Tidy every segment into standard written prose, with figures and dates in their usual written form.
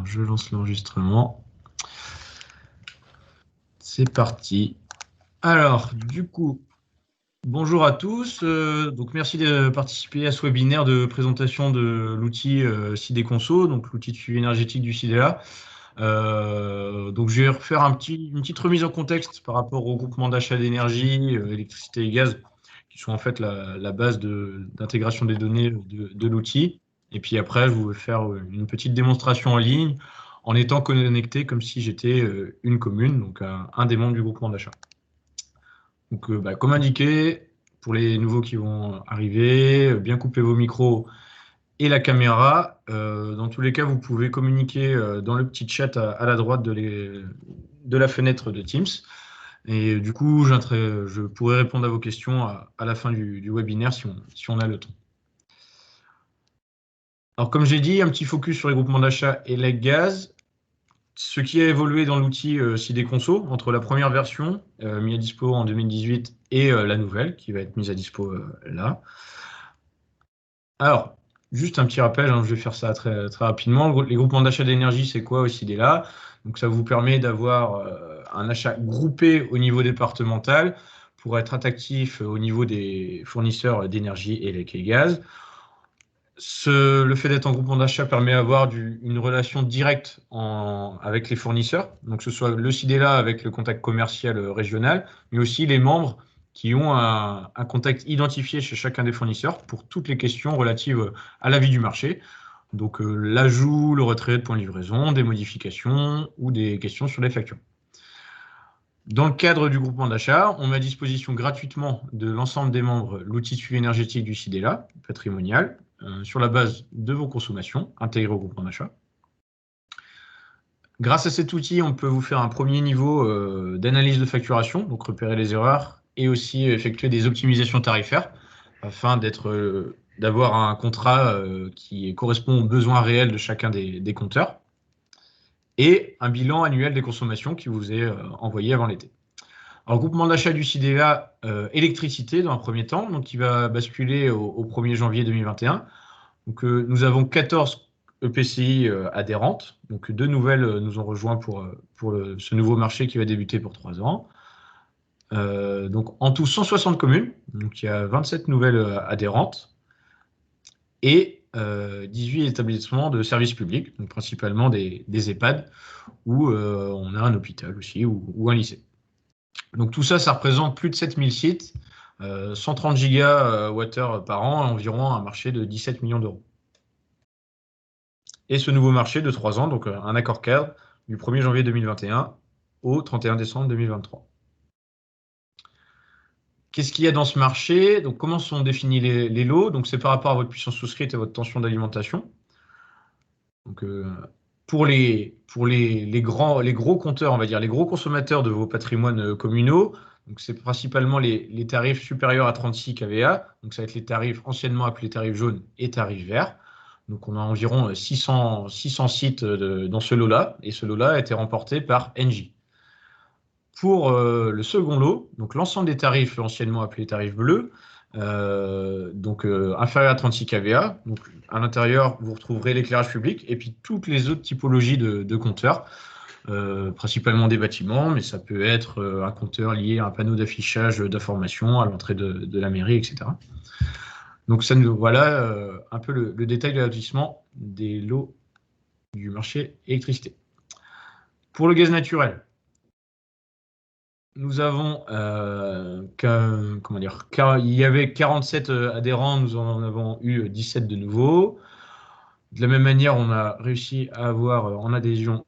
Alors, je lance l'enregistrement. C'est parti. Alors, du coup, bonjour à tous. Donc, merci de participer à ce webinaire de présentation de l'outil CIDE Conso, donc l'outil de suivi énergétique du CIDEA. Donc, je vais refaire une petite remise en contexte par rapport au groupement d'achat d'énergie, électricité et gaz, qui sont en fait la base d'intégration des données de l'outil. Et puis après, je vais faire une petite démonstration en ligne en étant connecté comme si j'étais une commune, donc un des membres du groupement d'achat. Donc, comme indiqué, pour les nouveaux qui vont arriver, bien couper vos micros et la caméra. Dans tous les cas, vous pouvez communiquer dans le petit chat à la droite de la fenêtre de Teams. Et du coup, je pourrai répondre à vos questions à la fin du webinaire si on a le temps. Alors, comme j'ai dit, un petit focus sur les groupements d'achat et les gaz. Ce qui a évolué dans l'outil CIDE Conso entre la première version mise à dispo en 2018 et la nouvelle qui va être mise à dispo là. Alors, juste un petit rappel, hein, je vais faire ça très, très rapidement. Les groupements d'achat d'énergie, c'est quoi aussi là? Donc, ça vous permet d'avoir un achat groupé au niveau départemental pour être attractif au niveau des fournisseurs d'énergie électrique et gaz. Le fait d'être en groupement d'achat permet d'avoir une relation directe avec les fournisseurs, donc que ce soit le CIDELA avec le contact commercial régional, mais aussi les membres qui ont un contact identifié chez chacun des fournisseurs pour toutes les questions relatives à la vie du marché. Donc l'ajout, le retrait de points de livraison, des modifications ou des questions sur les factures. Dans le cadre du groupement d'achat, on met à disposition gratuitement de l'ensemble des membres l'outil de suivi énergétique du CIDELA, patrimonial, sur la base de vos consommations intégrées au groupement d'achat. Grâce à cet outil, on peut vous faire un premier niveau d'analyse de facturation, donc repérer les erreurs, et aussi effectuer des optimisations tarifaires, afin d'avoir un contrat qui correspond aux besoins réels de chacun des compteurs, et un bilan annuel des consommations qui vous est envoyé avant l'été. Alors, groupement d'achat du CIDEA électricité dans un premier temps, donc qui va basculer au 1er janvier 2021. Donc, nous avons 14 EPCI adhérentes. Donc, 2 nouvelles nous ont rejoints pour ce nouveau marché qui va débuter pour 3 ans. Donc, en tout, 160 communes. Donc, il y a 27 nouvelles adhérentes et 18 établissements de services publics, donc principalement des EHPAD, où on a un hôpital aussi ou un lycée. Donc tout ça, ça représente plus de 7000 sites, 130 gigawattheures par an, environ un marché de 17 millions d'euros. Et ce nouveau marché de 3 ans, donc un accord cadre du 1er janvier 2021 au 31 décembre 2023. Qu'est-ce qu'il y a dans ce marché? Donc comment sont définis les lots? Donc c'est par rapport à votre puissance souscrite et votre tension d'alimentation. Donc pour les gros compteurs, on va dire les gros consommateurs de vos patrimoines communaux, donc c'est principalement les tarifs supérieurs à 36 kVA, donc ça va être les tarifs anciennement appelés tarifs jaunes et tarifs verts. Donc on a environ 600 sites dans ce lot-là, et ce lot-là a été remporté par Engie. Pour le second lot, donc l'ensemble des tarifs anciennement appelés tarifs bleus, inférieur à 36 kVA. Donc, à l'intérieur, vous retrouverez l'éclairage public et puis toutes les autres typologies de compteurs, principalement des bâtiments, mais ça peut être un compteur lié à un panneau d'affichage d'information à l'entrée de la mairie, etc. Donc, ça nous voilà un peu le détail de l'allotissement des lots du marché électricité. Pour le gaz naturel, nous avons, il y avait 47 adhérents, nous en avons eu 17 de nouveaux. De la même manière, on a réussi à avoir en adhésion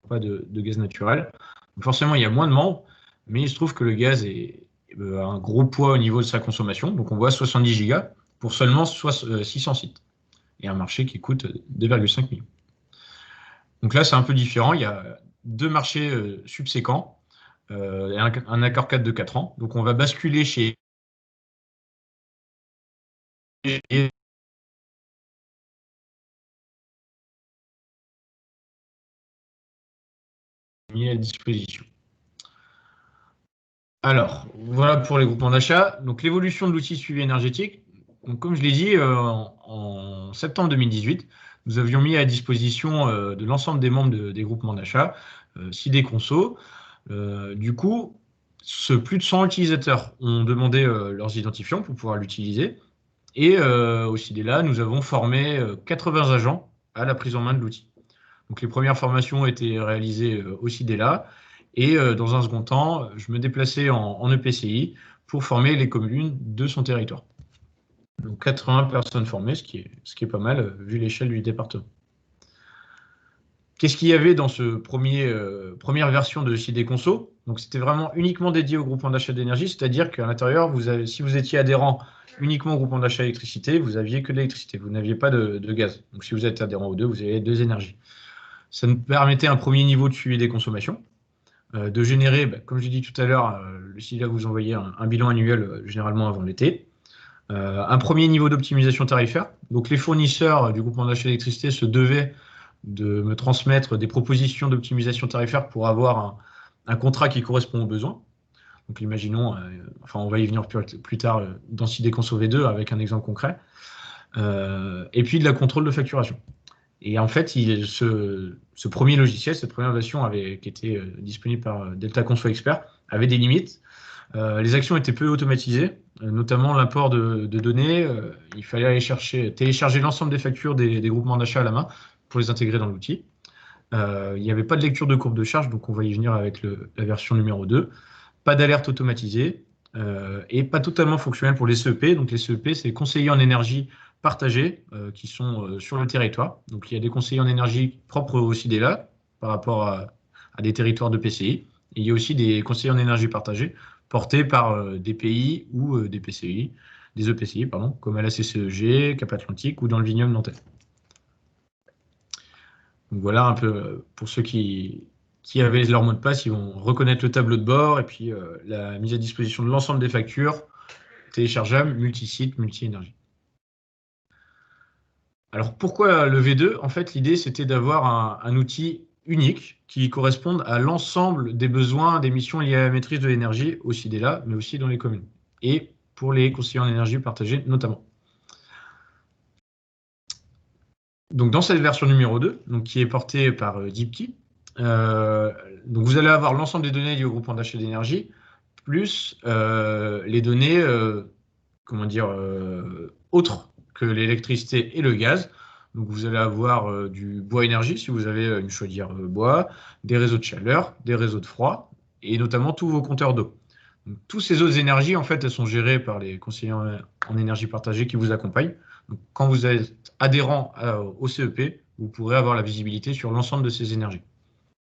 pas de gaz naturel. Donc forcément, il y a moins de membres, mais il se trouve que le gaz a un gros poids au niveau de sa consommation. Donc on voit 70 gigas pour seulement 600 sites et un marché qui coûte 2,5 millions. Donc là, c'est un peu différent. Il y a deux marchés subséquents, un accord cadre de 4 ans. Donc on va basculer chez mis à disposition. Alors, voilà pour les groupements d'achat. Donc, l'évolution de l'outil suivi énergétique. Donc, comme je l'ai dit, en septembre 2018, nous avions mis à disposition de l'ensemble des membres des groupements d'achat, CID Conso. Du coup, plus de 100 utilisateurs ont demandé leurs identifiants pour pouvoir l'utiliser. Et au CIDELA, nous avons formé 80 agents à la prise en main de l'outil. Donc les premières formations ont été réalisées au CIDELA. Et dans un second temps, je me déplaçais en EPCI pour former les communes de son territoire. Donc 80 personnes formées, ce qui est pas mal vu l'échelle du département. Qu'est-ce qu'il y avait dans ce première version de CID Conso? Donc c'était vraiment uniquement dédié au groupement d'achat d'énergie, c'est-à-dire qu'à l'intérieur, si vous étiez adhérent uniquement au groupement d'achat d'électricité, vous n'aviez que de l'électricité, vous n'aviez pas de gaz. Donc si vous êtes adhérent aux deux, vous avez deux énergies. Ça nous permettait un premier niveau de suivi des consommations, de générer, comme j'ai dit tout à l'heure, le CIDA vous envoyez un bilan annuel généralement avant l'été. Un premier niveau d'optimisation tarifaire. Donc les fournisseurs du groupement d'achat d'électricité se devaient de me transmettre des propositions d'optimisation tarifaire pour avoir un contrat qui correspond aux besoins. Donc imaginons, enfin on va y venir plus tard dans CID Conso V2 avec un exemple concret. Et puis de la contrôle de facturation. Et en fait, ce premier logiciel, cette première version qui était disponible par Delta Conso Expert, avait des limites. Les actions étaient peu automatisées, notamment l'import de données. Il fallait aller télécharger l'ensemble des factures des groupements d'achat à la main pour les intégrer dans l'outil. Il n'y avait pas de lecture de courbe de charge, donc on va y venir avec la version numéro 2. Pas d'alerte automatisée et pas totalement fonctionnel pour les CEP. Donc les CEP, c'est les conseillers en énergie partagés qui sont sur le territoire. Donc il y a des conseillers en énergie propres au CIDELA par rapport à des territoires de PCI. Et il y a aussi des conseillers en énergie partagés portés par des pays ou des PCI, des EPCI, pardon, comme à la CCEG, Cap Atlantique ou dans le Vignoble nantais. Donc voilà un peu pour ceux qui avaient leur mot de passe, ils vont reconnaître le tableau de bord et puis la mise à disposition de l'ensemble des factures téléchargeables, multi-site, multi-énergie. Alors pourquoi le V2? En fait, l'idée c'était d'avoir un outil unique qui corresponde à l'ensemble des besoins des missions liées à la maîtrise de l'énergie, aussi dès là, mais aussi dans les communes. Et pour les conseillers en énergie partagés notamment. Donc dans cette version numéro 2, donc, qui est portée par DeepKey, donc vous allez avoir l'ensemble des données liées au groupement d'achat d'énergie, plus les données comment dire, autres que l'électricité et le gaz. Donc vous allez avoir du bois énergie si vous avez une chaudière bois, des réseaux de chaleur, des réseaux de froid, et notamment tous vos compteurs d'eau. Toutes ces autres énergies, en fait, elles sont gérées par les conseillers en énergie partagée qui vous accompagnent. Donc, quand vous êtes adhérent au CEP, vous pourrez avoir la visibilité sur l'ensemble de ces énergies.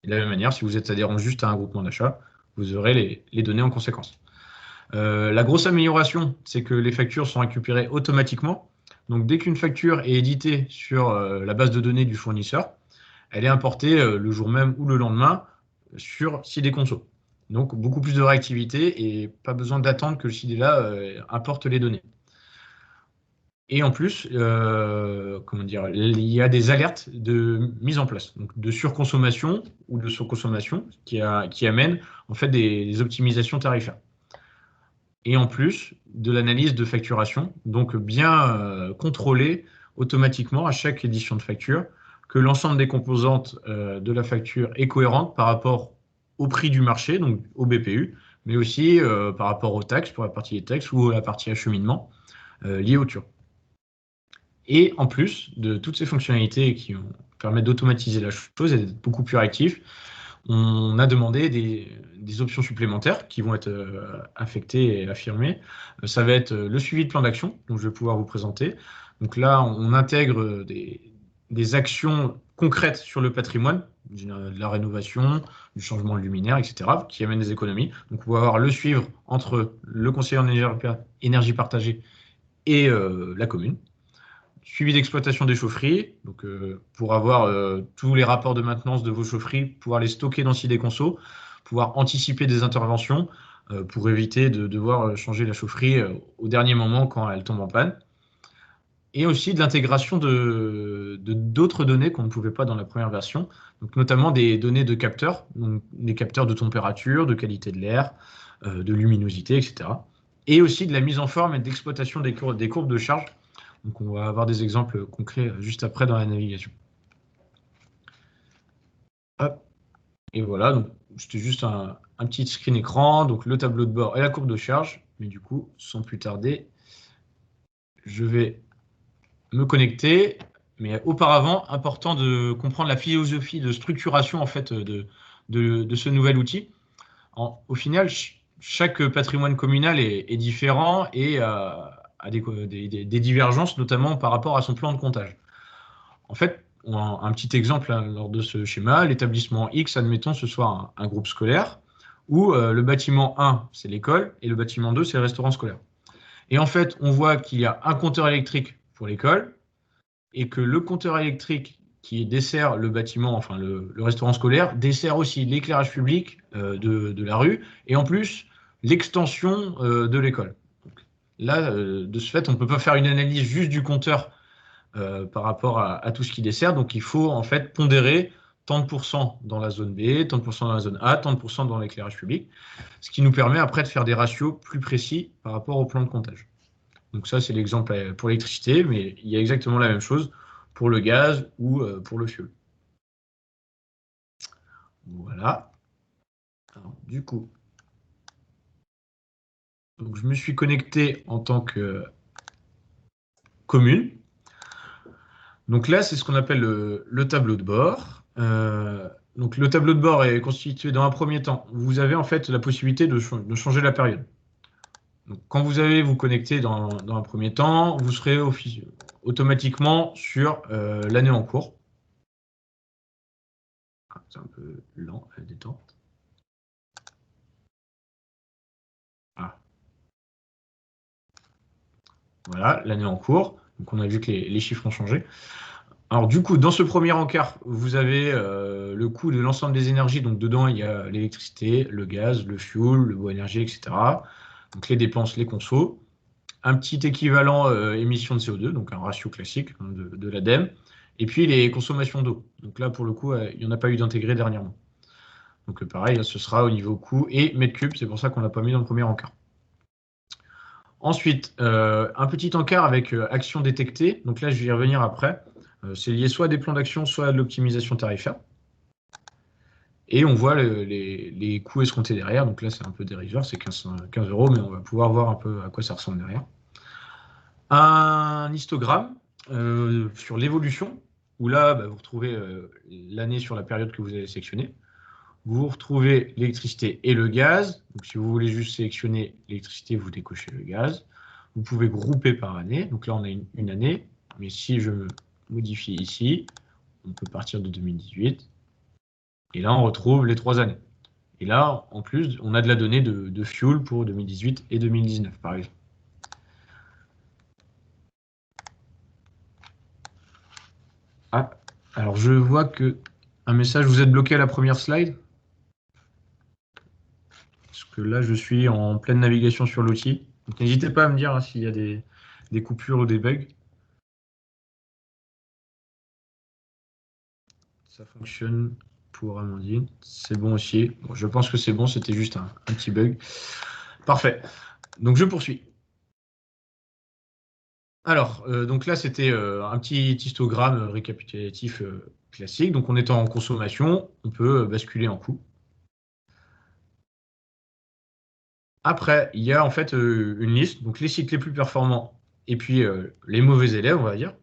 Et de la même manière, si vous êtes adhérent juste à un groupement d'achat, vous aurez les données en conséquence. La grosse amélioration, c'est que les factures sont récupérées automatiquement. Donc, dès qu'une facture est éditée sur la base de données du fournisseur, elle est importée le jour même ou le lendemain sur CID Conso. Donc, beaucoup plus de réactivité et pas besoin d'attendre que le CIDELA importe les données. Et en plus, comment dire, il y a des alertes de mise en place, donc de surconsommation ou de surconsommation qui amènent en fait des optimisations tarifaires. Et en plus de l'analyse de facturation, donc bien contrôler automatiquement à chaque édition de facture que l'ensemble des composantes de la facture est cohérente par rapport au prix du marché, donc au BPU, mais aussi par rapport aux taxes, pour la partie des taxes ou la partie acheminement liée au TUR. Et en plus de toutes ces fonctionnalités qui permettent d'automatiser la chose et d'être beaucoup plus réactif, on a demandé des options supplémentaires qui vont être affectées et affirmées. Ça va être le suivi de plan d'action, dont je vais pouvoir vous présenter. Donc là, on intègre des actions concrètes sur le patrimoine, de la rénovation, du changement de luminaire, etc., qui amènent des économies. Donc on va avoir le suivre entre le conseiller en énergie partagée et la commune. Suivi d'exploitation des chaufferies, donc pour avoir tous les rapports de maintenance de vos chaufferies, pouvoir les stocker dans CID Conso, pouvoir anticiper des interventions pour éviter de devoir changer la chaufferie au dernier moment quand elle tombe en panne. et aussi de l'intégration de d'autres données qu'on ne pouvait pas dans la première version, donc notamment des données de capteurs, donc des capteurs de température, de qualité de l'air, de luminosité, etc. Et aussi de la mise en forme et d'exploitation des courbes de charge. Donc on va avoir des exemples concrets juste après dans la navigation. Hop. Et voilà, donc c'était juste un petit screen écran, donc le tableau de bord et la courbe de charge. Mais du coup, sans plus tarder, je vais me connecter. Mais auparavant, important de comprendre la philosophie de structuration en fait de ce nouvel outil. Au final, chaque patrimoine communal est différent et a des divergences, notamment par rapport à son plan de comptage. En fait, un petit exemple hein, lors de ce schéma, l'établissement X, admettons, ce soit un groupe scolaire, où le bâtiment 1, c'est l'école, et le bâtiment 2, c'est le restaurant scolaire. Et en fait, on voit qu'il y a un compteur électrique pour l'école, et que le compteur électrique qui dessert le bâtiment, enfin le restaurant scolaire, dessert aussi l'éclairage public de la rue, et en plus, l'extension de l'école. Là, de ce fait, on ne peut pas faire une analyse juste du compteur par rapport à tout ce qui dessert. Donc, il faut en fait pondérer tant de pourcents dans la zone B, tant de pourcents dans la zone A, tant de pourcents dans l'éclairage public, ce qui nous permet après de faire des ratios plus précis par rapport au plan de comptage. Donc ça, c'est l'exemple pour l'électricité, mais il y a exactement la même chose pour le gaz ou pour le fioul. Voilà. Alors, du coup, donc, je me suis connecté en tant que commune. Donc là, c'est ce qu'on appelle le tableau de bord. Donc le tableau de bord est constitué dans un premier temps. Vous avez en fait la possibilité de changer la période. Donc, quand vous allez vous connecter dans un premier temps, vous serez automatiquement sur l'année en cours. Ah, c'est un peu lent à la détente. Ah. Voilà, l'année en cours. Donc on a vu que les chiffres ont changé. Alors du coup, dans ce premier encart, vous avez le coût de l'ensemble des énergies. Donc dedans, il y a l'électricité, le gaz, le fuel, le bois énergie, etc. Donc les dépenses, les consos. Un petit équivalent émission de CO2, donc un ratio classique hein, de l'ADEME. Et puis les consommations d'eau. Donc là, pour le coup, il n'y en a pas eu d'intégré dernièrement. Donc pareil, là, ce sera au niveau coût et mètre cube. C'est pour ça qu'on ne l'a pas mis dans le premier encart. Ensuite, un petit encart avec action détectée. Donc là, je vais y revenir après. C'est lié soit à des plans d'action, soit à de l'optimisation tarifaire. Et on voit les coûts escomptés derrière. Donc là, c'est un peu dérisoire, c'est 15 €, mais on va pouvoir voir un peu à quoi ça ressemble derrière. Un histogramme sur l'évolution, où là, vous retrouvez l'année sur la période que vous avez sélectionnée. Vous retrouvez l'électricité et le gaz. Donc, si vous voulez juste sélectionner l'électricité, vous décochez le gaz. Vous pouvez grouper par année. Donc là, on a une année. Mais si je modifie ici, on peut partir de 2018. Et là, on retrouve les 3 années. Et là, en plus, on a de la donnée de fuel pour 2018 et 2019, par exemple. Ah, alors je vois que un message, vous êtes bloqué à la première slide. Parce que là, je suis en pleine navigation sur l'outil. Donc n'hésitez pas à me dire hein, s'il y a des coupures ou des bugs. Ça fonctionne pour Amandine. C'est bon aussi. Bon, je pense que c'est bon, c'était juste un petit bug. Parfait. Donc je poursuis. Alors, donc là, c'était un petit histogramme récapitulatif classique. Donc on est en consommation, on peut basculer en coût. Après, il y a en fait une liste, donc les sites les plus performants et puis les mauvais élèves, on va dire,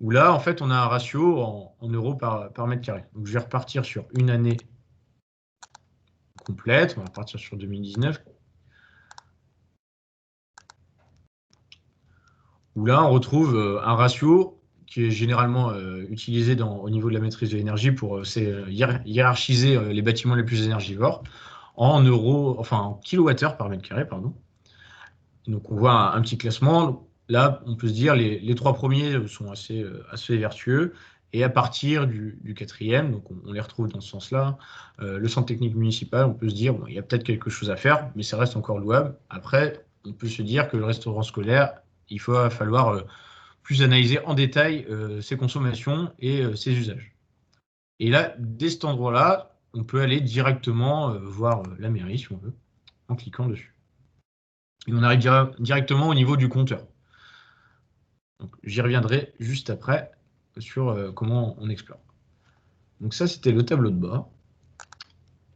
où là, en fait, on a un ratio en euros par mètre carré. Donc, je vais repartir sur une année complète, on va partir sur 2019, où là, on retrouve un ratio qui est généralement utilisé au niveau de la maîtrise de l'énergie pour hiérarchiser les bâtiments les plus énergivores en euros, enfin en kilowattheures par mètre carré, pardon. Donc on voit un petit classement. Là, on peut se dire les 3 premiers sont assez vertueux. Et à partir du 4e, donc on les retrouve dans ce sens-là, le centre technique municipal, on peut se dire, bon, il y a peut-être quelque chose à faire, mais ça reste encore louable. Après, on peut se dire que le restaurant scolaire, il va falloir plus analyser en détail ses consommations et ses usages. Et là, dès cet endroit-là, on peut aller directement voir la mairie, si on veut, en cliquant dessus. Et on arrive directement au niveau du compteur. J'y reviendrai juste après sur comment on explore. Donc ça, c'était le tableau de bord.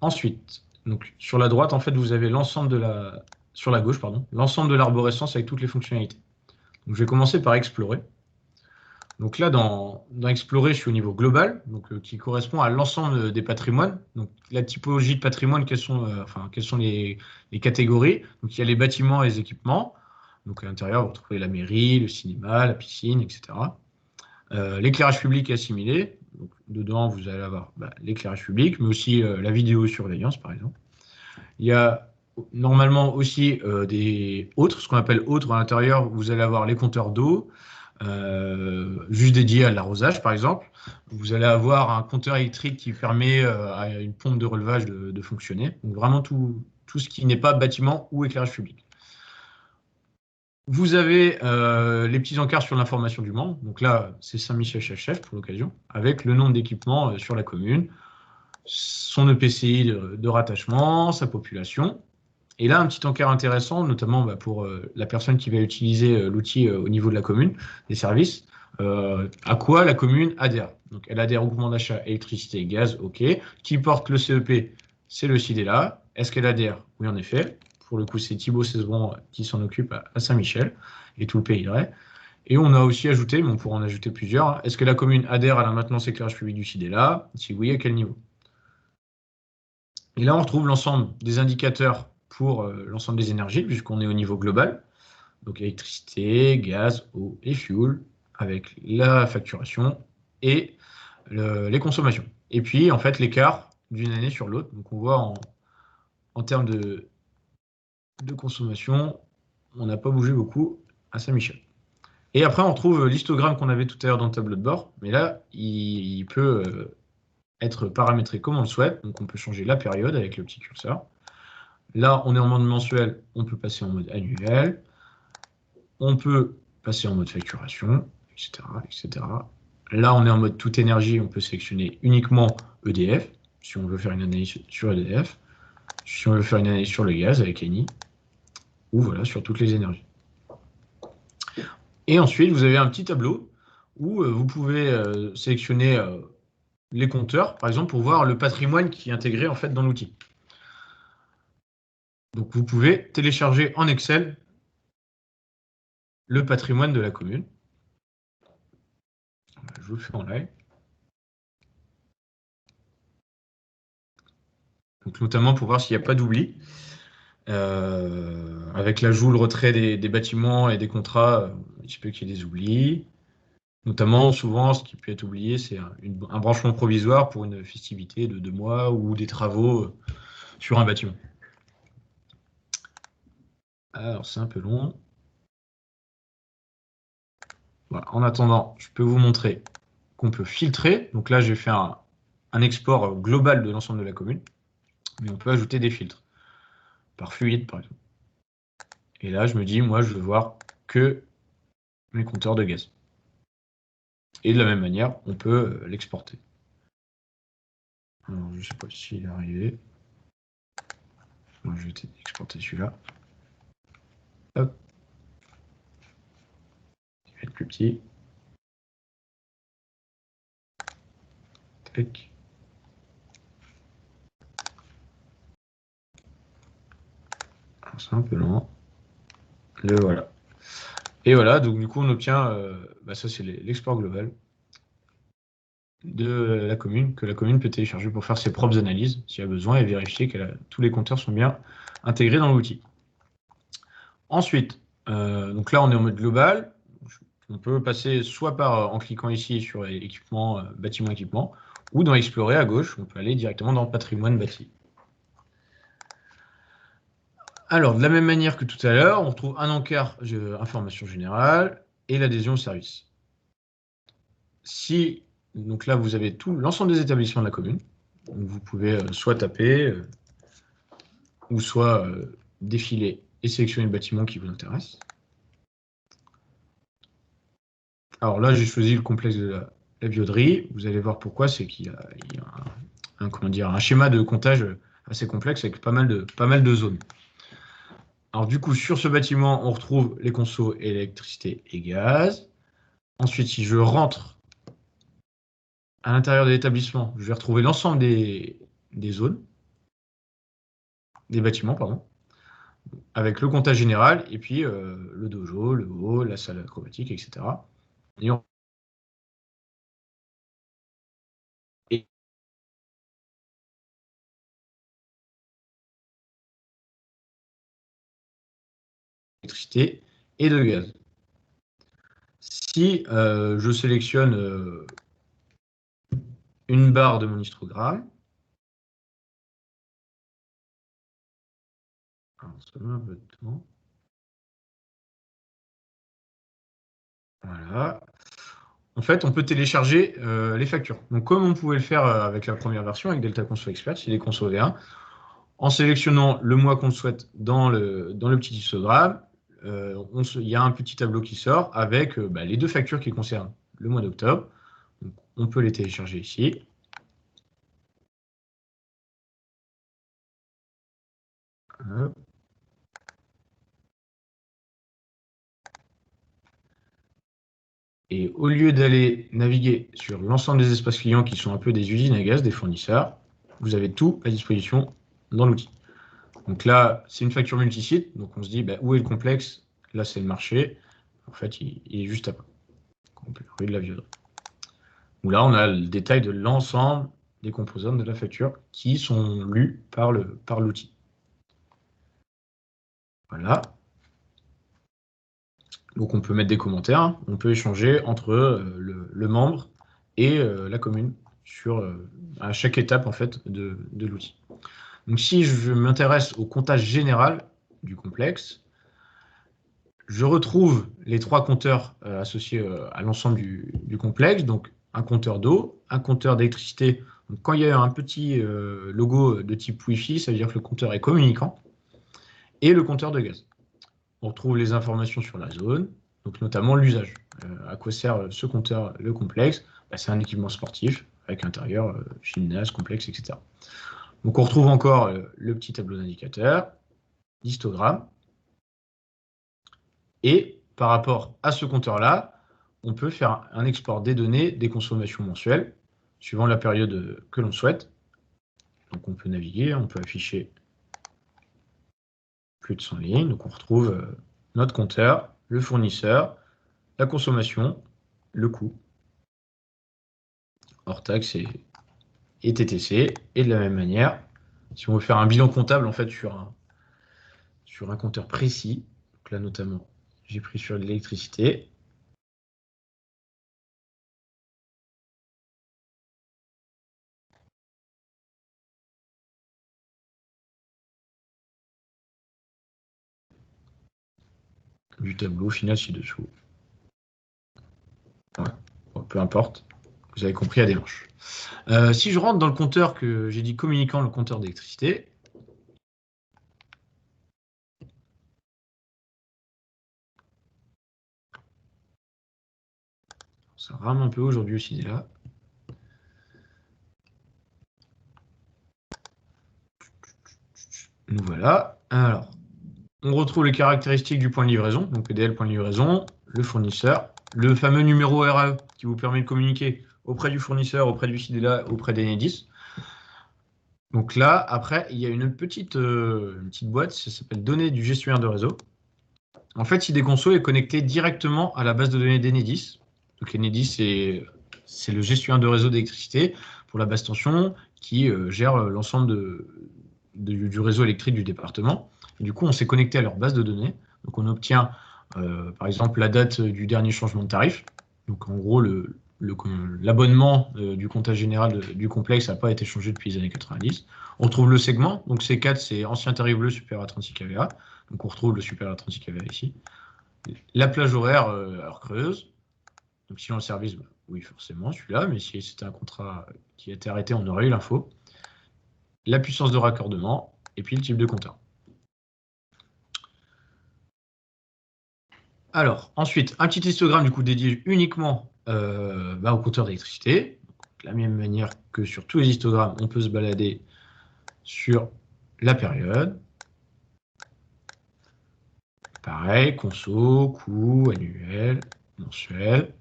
Ensuite, donc, sur la droite, en fait, vous avez l'ensemble de la... Sur la gauche, pardon, l'ensemble de l'arborescence avec toutes les fonctionnalités. Donc, je vais commencer par explorer. Donc là, dans explorer, je suis au niveau global, donc, qui correspond à l'ensemble des patrimoines. Donc la typologie de patrimoine, quelles sont les catégories. Donc il y a les bâtiments et les équipements. Donc à l'intérieur, vous retrouvez la mairie, le cinéma, la piscine, etc. L'éclairage public assimilé. Donc, dedans, vous allez avoir l'éclairage public, mais aussi la vidéosurveillance, par exemple. Il y a normalement aussi des autres, ce qu'on appelle autres. À l'intérieur, vous allez avoir les compteurs d'eau, juste dédiés à l'arrosage, par exemple. Vous allez avoir un compteur électrique qui permet à une pompe de relevage de fonctionner. Donc vraiment tout ce qui n'est pas bâtiment ou éclairage public. Vous avez les petits encarts sur l'information du membre. Donc là, c'est Saint-Michel-Chef pour l'occasion, avec le nom d'équipement sur la commune, son EPCI de rattachement, sa population. Et là, un petit encart intéressant, notamment pour la personne qui va utiliser l'outil au niveau de la commune, des services, à quoi la commune adhère. Donc, elle adhère au groupement d'achat électricité et gaz, OK. Qui porte le CEP, c'est le CIDELA. Est-ce qu'elle adhère? Oui, en effet. Pour le coup, c'est Thibaut Cesbron qui s'en occupe à Saint-Michel et tout le pays. Et on a aussi ajouté, mais on pourra en ajouter plusieurs, est-ce que la commune adhère à la maintenance éclairage public du CIDELA? Si oui, à quel niveau? Et là, on retrouve l'ensemble des indicateurs pour l'ensemble des énergies, puisqu'on est au niveau global. Donc électricité, gaz, eau et fuel, avec la facturation et les consommations. Et puis, en fait, l'écart d'une année sur l'autre. Donc on voit en termes de consommation, on n'a pas bougé beaucoup à Saint-Michel. Et après, on trouve l'histogramme qu'on avait tout à l'heure dans le tableau de bord. Mais là, il peut être paramétré comme on le souhaite. Donc on peut changer la période avec le petit curseur. Là, on est en mode mensuel, on peut passer en mode annuel. On peut passer en mode facturation, etc., etc. Là, on est en mode toute énergie, on peut sélectionner uniquement EDF, si on veut faire une analyse sur EDF, si on veut faire une analyse sur le gaz avec Eni, ou voilà, sur toutes les énergies. Et ensuite, vous avez un petit tableau où vous pouvez sélectionner les compteurs, par exemple, pour voir le patrimoine qui est intégré en fait dans l'outil. Donc, vous pouvez télécharger en Excel le patrimoine de la commune. Je vous le fais en live. Donc, notamment pour voir s'il n'y a pas d'oubli. Avec l'ajout, le retrait des bâtiments et des contrats, il se peut qu'il y ait des oublis. Notamment, souvent, ce qui peut être oublié, c'est un branchement provisoire pour une festivité de 2 mois ou des travaux sur un bâtiment. Alors, c'est un peu long. Voilà. En attendant, je peux vous montrer qu'on peut filtrer. Donc là, j'ai fait un export global de l'ensemble de la commune. Mais on peut ajouter des filtres. Par fluide, par exemple. Et là, je me dis, moi, je veux voir que mes compteurs de gaz. Et de la même manière, on peut l'exporter. Alors, je ne sais pas s'il est arrivé. Moi, je vais exporter celui-là. Hop. Il va être plus petit. Tac. C'est un peu lent. Le voilà. Et voilà, donc du coup, on obtient, ça c'est l'export global de la commune, que la commune peut télécharger pour faire ses propres analyses, s'il y a besoin, et vérifier que tous les compteurs sont bien intégrés dans l'outil. Ensuite, donc là, on est en mode global. On peut passer soit en cliquant ici sur équipement, bâtiment équipement, ou dans Explorer à gauche, on peut aller directement dans Patrimoine bâti. Alors, de la même manière que tout à l'heure, on retrouve un encart information générale et l'adhésion au service. Donc là, vous avez l'ensemble des établissements de la commune. Donc vous pouvez soit taper, ou soit défiler et sélectionner le bâtiment qui vous intéresse. Alors là, j'ai choisi le complexe de la Biauderie. Vous allez voir pourquoi, c'est qu'il y a comment dire, un schéma de comptage assez complexe avec pas mal de zones. Alors du coup, sur ce bâtiment, on retrouve les consos électricité et gaz. Ensuite, si je rentre à l'intérieur de l'établissement, je vais retrouver l'ensemble des zones, des bâtiments, pardon, avec le comptage général et puis le dojo, le hall, la salle acrobatique, etc. Et d'électricité et de gaz. Si je sélectionne une barre de mon histogramme, alors, ça met un peu de temps. Voilà. En fait, on peut télécharger les factures. Donc, comme on pouvait le faire avec la première version, avec Delta Conso Expert, il est Conso V1, en sélectionnant le mois qu'on souhaite dans le petit histogramme, il y a un petit tableau qui sort avec les deux factures qui concernent le mois d'octobre. On peut les télécharger ici. Hop. Et au lieu d'aller naviguer sur l'ensemble des espaces clients qui sont un peu des usines à gaz, des fournisseurs, vous avez tout à disposition dans l'outil. Donc là, c'est une facture multisite, donc on se dit où est le complexe? Là, c'est le marché. En fait, il est juste après. Rue de la Vieuderie. Où là, on a le détail de l'ensemble des composantes de la facture qui sont lues par l'outil. Voilà. Donc on peut mettre des commentaires, on peut échanger entre le membre et la commune à chaque étape en fait de l'outil. Donc si je m'intéresse au comptage général du complexe, je retrouve les trois compteurs associés à l'ensemble du complexe, donc un compteur d'eau, un compteur d'électricité. Quand il y a un petit logo de type Wi-Fi, ça veut dire que le compteur est communicant, et le compteur de gaz. On retrouve les informations sur la zone, donc notamment l'usage. À quoi sert ce compteur, le complexe? C'est un équipement sportif avec intérieur, gymnase, complexe, etc. Donc on retrouve encore le petit tableau d'indicateur, l'histogramme, et par rapport à ce compteur-là, on peut faire un export des données des consommations mensuelles, suivant la période que l'on souhaite. Donc on peut naviguer, on peut afficher plus de 100 lignes, donc on retrouve notre compteur, le fournisseur, la consommation, le coût, hors taxe et TTC. Et de la même manière, si on veut faire un bilan comptable en fait sur un compteur précis, donc là notamment j'ai pris sur l'électricité, du tableau final ci-dessous. Voilà. Bon, peu importe, vous avez compris la démarche. Si je rentre dans le compteur que j'ai dit communicant, le compteur d'électricité, ça rame un peu aujourd'hui aussi là. Nous voilà. Alors, on retrouve les caractéristiques du point de livraison, donc PDL point de livraison, le fournisseur, le fameux numéro RAE qui vous permet de communiquer auprès du fournisseur, auprès du CIDELA, auprès d'Enedis. Donc là, après, il y a une petite boîte, ça s'appelle données du gestionnaire de réseau. En fait, IDEConso est connecté directement à la base de données d'Enedis. Donc Enedis, c'est le gestionnaire de réseau d'électricité pour la basse tension qui gère l'ensemble du réseau électrique du département. Et du coup, on s'est connecté à leur base de données. Donc on obtient, par exemple, la date du dernier changement de tarif. Donc en gros, l'abonnement du comptage général du complexe n'a pas été changé depuis les années 90. On retrouve le segment. Donc C4, c'est ancien tarif bleu supérieur à 36 kVA. Donc on retrouve le supérieur à 36 kVA ici. La plage horaire, heure creuse. Donc si on le service, oui, forcément, celui-là. Mais si c'était un contrat qui a été arrêté, on aurait eu l'info. La puissance de raccordement et puis le type de compteur. Alors, ensuite, un petit histogramme du coup dédié uniquement au compteur d'électricité. De la même manière que sur tous les histogrammes, on peut se balader sur la période. Pareil, conso, coût, annuel, mensuel.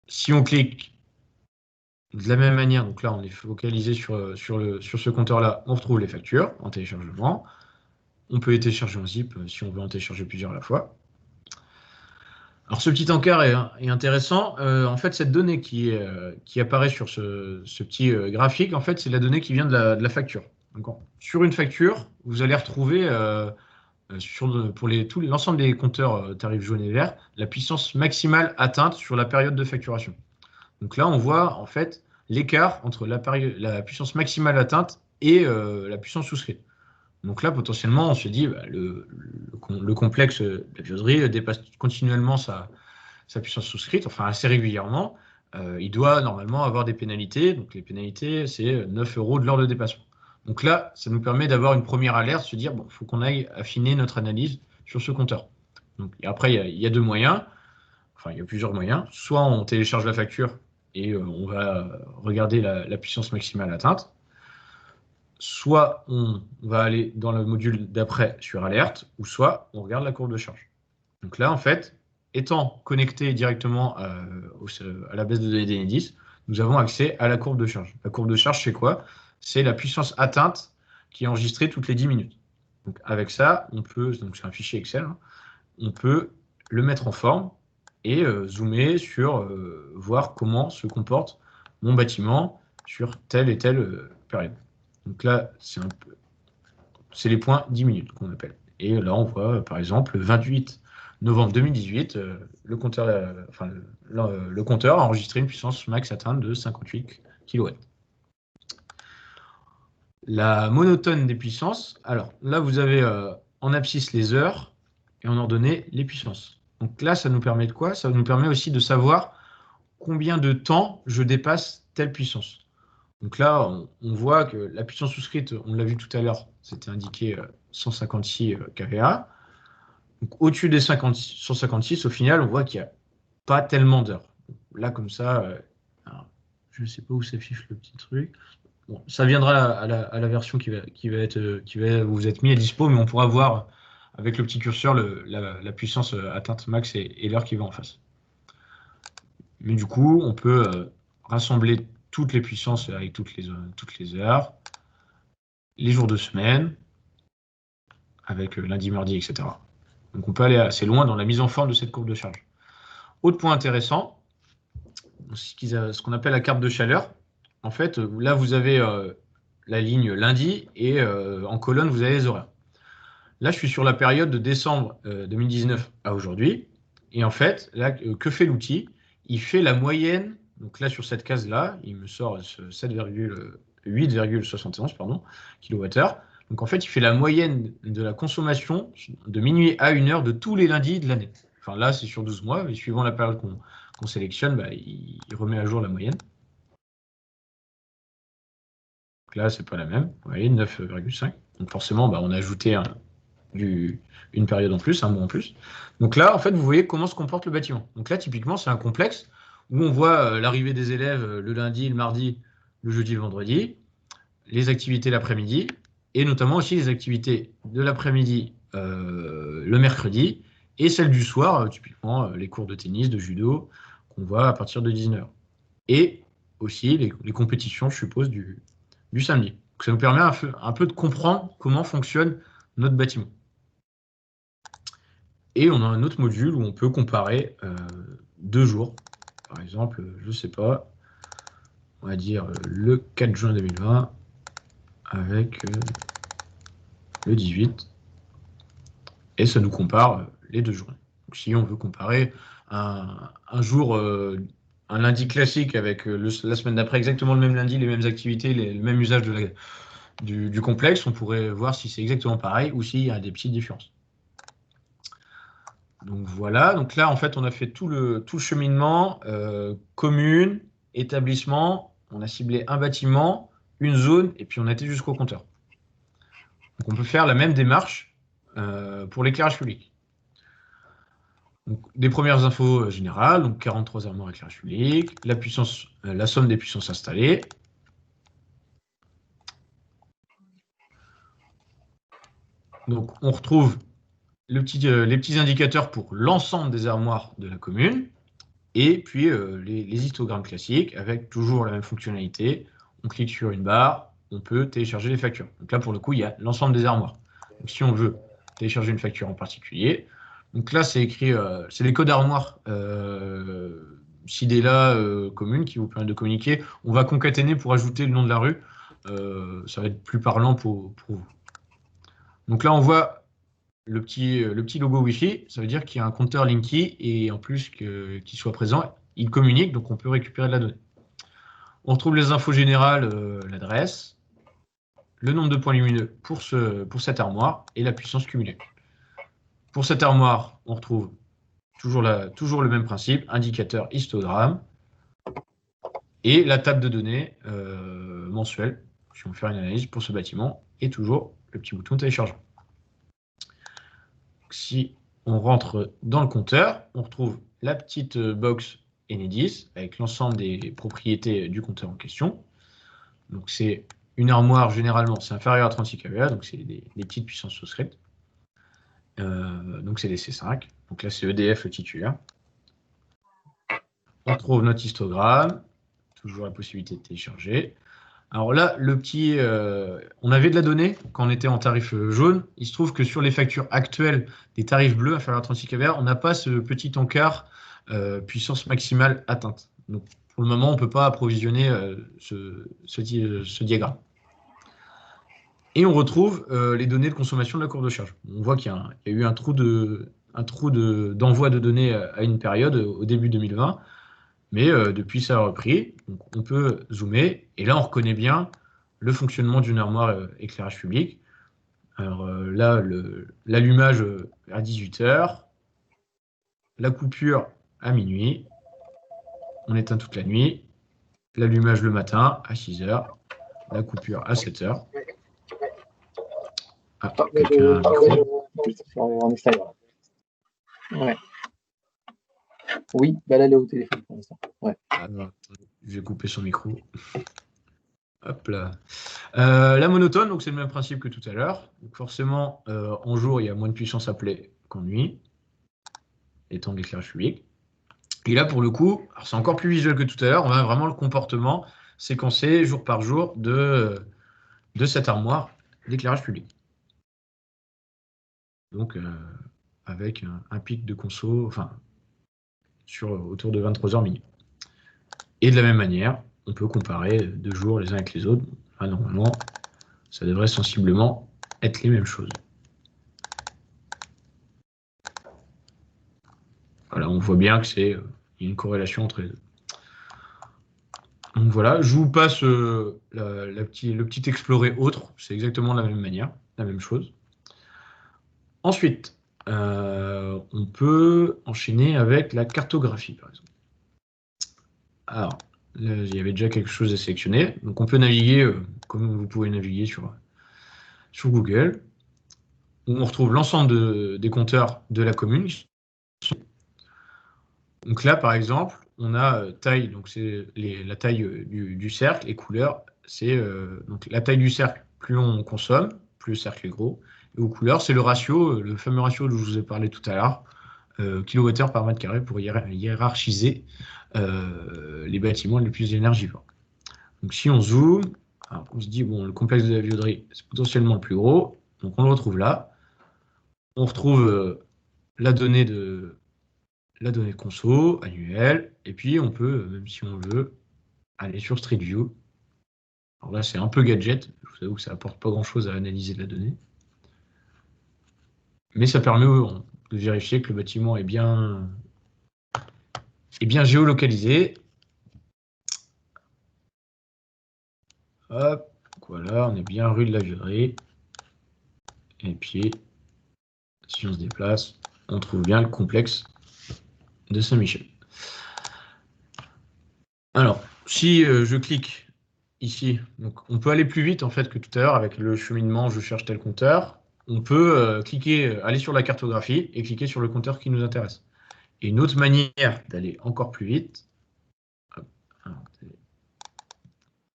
Si on clique de la même manière, donc là on est focalisé sur ce compteur-là, on retrouve les factures en téléchargement. On peut les télécharger en zip si on veut en télécharger plusieurs à la fois. Alors ce petit encart est intéressant. En fait, cette donnée qui apparaît sur ce petit graphique, en fait, c'est la donnée qui vient de la facture. Donc, sur une facture, vous allez retrouver pour l'ensemble des compteurs tarifs jaunes et verts, la puissance maximale atteinte sur la période de facturation. Donc là, on voit en fait l'écart entre la puissance maximale atteinte et la puissance souscrite. Donc là, potentiellement, on se dit le complexe de la biologie dépasse continuellement sa puissance souscrite, enfin assez régulièrement. Il doit normalement avoir des pénalités. Donc les pénalités, c'est 9 € de l'heure de dépassement. Donc là, ça nous permet d'avoir une première alerte, se dire, bon, il faut qu'on aille affiner notre analyse sur ce compteur. Donc, et après, il y a deux moyens, enfin, il y a plusieurs moyens. Soit on télécharge la facture et on va regarder la puissance maximale atteinte. Soit on va aller dans le module d'après sur alerte, ou soit on regarde la courbe de charge. Donc là, en fait, étant connecté directement à la base de données d'Enedis, nous avons accès à la courbe de charge. La courbe de charge, c'est quoi? C'est la puissance atteinte qui est enregistrée toutes les 10 minutes. Donc avec ça, on peut, donc c'est un fichier Excel, hein, on peut le mettre en forme et zoomer sur voir comment se comporte mon bâtiment sur telle et telle période. Donc là, c'est les points 10 minutes qu'on appelle. Et là, on voit, par exemple, le 28 novembre 2018, le compteur a enregistré une puissance max atteinte de 58 kW. La monotone des puissances, alors là, vous avez en abscisse les heures et en ordonnée les puissances. Donc là, ça nous permet de quoi? Ça nous permet aussi de savoir combien de temps je dépasse telle puissance. Donc là, on voit que la puissance souscrite, on l'a vu tout à l'heure, c'était indiqué 156 kVA. Donc au-dessus des 156, au final, on voit qu'il n'y a pas tellement d'heures. Là, comme ça, je ne sais pas où s'affiche le petit truc. Bon, ça viendra à la version qui va vous être mise à dispo, mais on pourra voir avec le petit curseur la puissance atteinte max et l'heure qui va en face. Mais du coup, on peut rassembler toutes les puissances avec toutes les heures, les jours de semaine, avec lundi, mardi, etc. Donc on peut aller assez loin dans la mise en forme de cette courbe de charge. Autre point intéressant, ce qu'on appelle la carte de chaleur. En fait, là, vous avez la ligne lundi et en colonne, vous avez les horaires. Là, je suis sur la période de décembre 2019 à aujourd'hui. Et en fait, là, que fait l'outil? Il fait la moyenne. Donc là, sur cette case-là, il me sort 8,71 kWh. Donc en fait, il fait la moyenne de la consommation de minuit à 1h de tous les lundis de l'année. Enfin là, c'est sur 12 mois, mais suivant la période qu'on sélectionne, il remet à jour la moyenne. Donc là, c'est pas la même. Vous voyez, 9,5. Donc forcément, on a ajouté une période en plus, un mois en plus. Donc là, en fait, vous voyez comment se comporte le bâtiment. Donc là, typiquement, c'est un complexe où on voit l'arrivée des élèves le lundi, le mardi, le jeudi, le vendredi, les activités l'après-midi, et notamment aussi les activités de l'après-midi le mercredi, et celles du soir, typiquement les cours de tennis, de judo, qu'on voit à partir de 19h. Et aussi les compétitions, je suppose, du samedi. Donc ça nous permet un peu de comprendre comment fonctionne notre bâtiment. Et on a un autre module où on peut comparer 2 jours. Par exemple, je ne sais pas, on va dire le 4 juin 2020 avec le 18. Et ça nous compare les 2 jours. Donc, si on veut comparer un jour, un lundi classique avec la semaine d'après, exactement le même lundi, les mêmes activités, le même usage du complexe, on pourrait voir si c'est exactement pareil ou s'il y a des petites différences. Donc voilà, donc là en fait on a fait tout le cheminement, commune, établissement, on a ciblé un bâtiment, une zone et puis on a été jusqu'au compteur. Donc on peut faire la même démarche pour l'éclairage public. Donc, des premières infos générales, donc 43 armoires éclairage public, la puissance, la somme des puissances installées. Donc, on retrouve les petits indicateurs pour l'ensemble des armoires de la commune, et puis les histogrammes classiques avec toujours la même fonctionnalité. On clique sur une barre, on peut télécharger les factures. Donc là, pour le coup, il y a l'ensemble des armoires. Donc, si on veut télécharger une facture en particulier, donc là, c'est écrit, c'est les codes armoires SIDELA commune qui vous permettent de communiquer. On va concaténer pour ajouter le nom de la rue. Ça va être plus parlant pour vous. Donc là, on voit le petit logo Wi-Fi, ça veut dire qu'il y a un compteur Linky et en plus qu'il soit présent, il communique, donc on peut récupérer de la donnée. On retrouve les infos générales, l'adresse, le nombre de points lumineux pour cette armoire et la puissance cumulée. Pour cette armoire, on retrouve toujours le même principe, indicateur histogramme et la table de données mensuelle, si on veut faire une analyse pour ce bâtiment, et toujours le petit bouton téléchargement. Si on rentre dans le compteur, on retrouve la petite box Enedis avec l'ensemble des propriétés du compteur en question. Donc c'est une armoire, généralement, c'est inférieur à 36 kVA, donc c'est des petites puissances souscrites. Donc c'est des C5. Donc là, c'est EDF le titulaire. On trouve notre histogramme, toujours la possibilité de télécharger. Alors là, on avait de la donnée quand on était en tarif jaune. Il se trouve que sur les factures actuelles des tarifs bleus inférieurs à 36 kVA, on n'a pas ce petit encart puissance maximale atteinte. Donc pour le moment, on ne peut pas approvisionner ce diagramme. Et on retrouve les données de consommation de la courbe de charge. On voit qu'il y a eu un trou d'envoi de données à une période au début 2020. Mais depuis, ça a repris. Donc, on peut zoomer. Et là, on reconnaît bien le fonctionnement d'une armoire éclairage public. Alors là, l'allumage à 18 h, la coupure à minuit. On éteint toute la nuit. L'allumage le matin à 6 h. La coupure à 7 h. Ah, quelqu'un a un micro. En extérieur. Ouais. Oui, bah là, elle est au téléphone pour l'instant. Ouais. Ah, non, je vais couper son micro. Hop là. La monotone, donc c'est le même principe que tout à l'heure. Donc forcément, en jour, il y a moins de puissance appelée qu'en nuit, étant de l'éclairage public. Et là, pour le coup, c'est encore plus visuel que tout à l'heure, on a vraiment le comportement séquencé jour par jour de cette armoire d'éclairage public. Donc, avec un pic de conso, enfin, autour de 23 h minuit. Et de la même manière, on peut comparer 2 jours les uns avec les autres. Enfin, normalement, ça devrait sensiblement être les mêmes choses. Voilà, on voit bien que il y a une corrélation entre les deux. Donc voilà, je vous passe le petit explorer autre, c'est exactement de la même manière, la même chose. Ensuite, on peut enchaîner avec la cartographie, par exemple. Alors, là, il y avait déjà quelque chose à sélectionner. Donc on peut naviguer comme vous pouvez naviguer sur Google, où on retrouve l'ensemble des compteurs de la commune. Donc là, par exemple, on a taille, donc c'est la taille du cercle, et couleurs, c'est donc la taille du cercle, plus on consomme, plus le cercle est gros. Et aux couleurs, c'est le ratio, le fameux ratio dont je vous ai parlé tout à l'heure, kWh par mètre carré pour hiérarchiser les bâtiments les plus énergivores. Donc si on zoome, alors on se dit, bon, le complexe de la Viauderie, c'est potentiellement le plus gros, donc on le retrouve là. On retrouve la donnée de conso annuelle, et puis on peut, même si on veut, aller sur Street View. Alors là, c'est un peu gadget, je vous avoue que ça apporte pas grand-chose à analyser de la donnée. Mais ça permet de vérifier que le bâtiment est bien géolocalisé. Hop, voilà, on est bien rue de la Viauderie. Et puis, si on se déplace, on trouve bien le complexe de Saint-Michel. Alors, si je clique ici, donc on peut aller plus vite en fait que tout à l'heure avec le cheminement, je cherche tel compteur. On peut aller sur la cartographie et cliquer sur le compteur qui nous intéresse. Et une autre manière d'aller encore plus vite,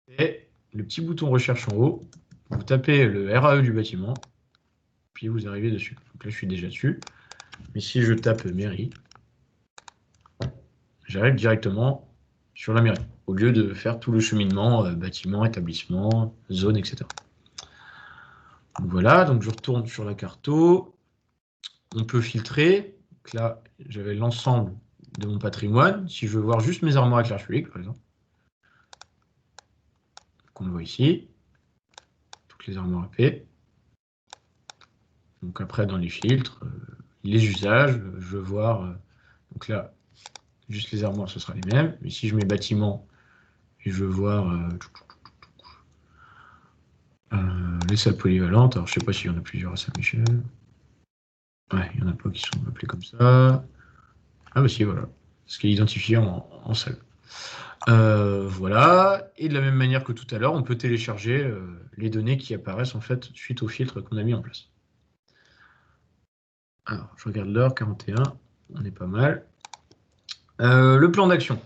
c'est le petit bouton recherche en haut. Vous tapez le RAE du bâtiment, puis vous arrivez dessus. Donc là, je suis déjà dessus. Mais si je tape mairie, j'arrive directement sur la mairie, au lieu de faire tout le cheminement, bâtiment, établissement, zone, etc. Donc voilà, donc je retourne sur la carto. On peut filtrer. Donc là, j'avais l'ensemble de mon patrimoine. Si je veux voir juste mes armoires éclairage public, par exemple, qu'on le voit ici, toutes les armoires AP. Donc après, dans les filtres, les usages, je veux voir, donc là, juste les armoires, ce sera les mêmes. Mais si je mets bâtiment, et je veux voir les salles polyvalentes, alors je ne sais pas s'il y en a plusieurs à Saint-Michel. Ouais, il n'y en a pas qui sont appelés comme ça. Ah bah si, voilà. Ce qui est identifié en salle. Voilà. Et de la même manière que tout à l'heure, on peut télécharger les données qui apparaissent en fait suite au filtre qu'on a mis en place. Alors, je regarde l'heure, 41. On est pas mal. Le plan d'action.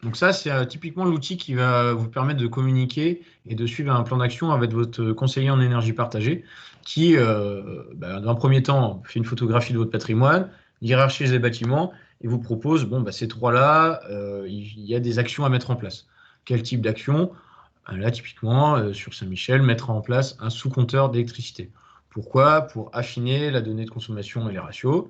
Donc ça, c'est typiquement l'outil qui va vous permettre de communiquer et de suivre un plan d'action avec votre conseiller en énergie partagée qui, dans un premier temps, fait une photographie de votre patrimoine, hiérarchise les bâtiments et vous propose, bon, ces trois-là, il y a des actions à mettre en place. Quel type d'action? Là, typiquement, sur Saint-Michel, mettre en place un sous-compteur d'électricité. Pourquoi? Pour affiner la donnée de consommation et les ratios.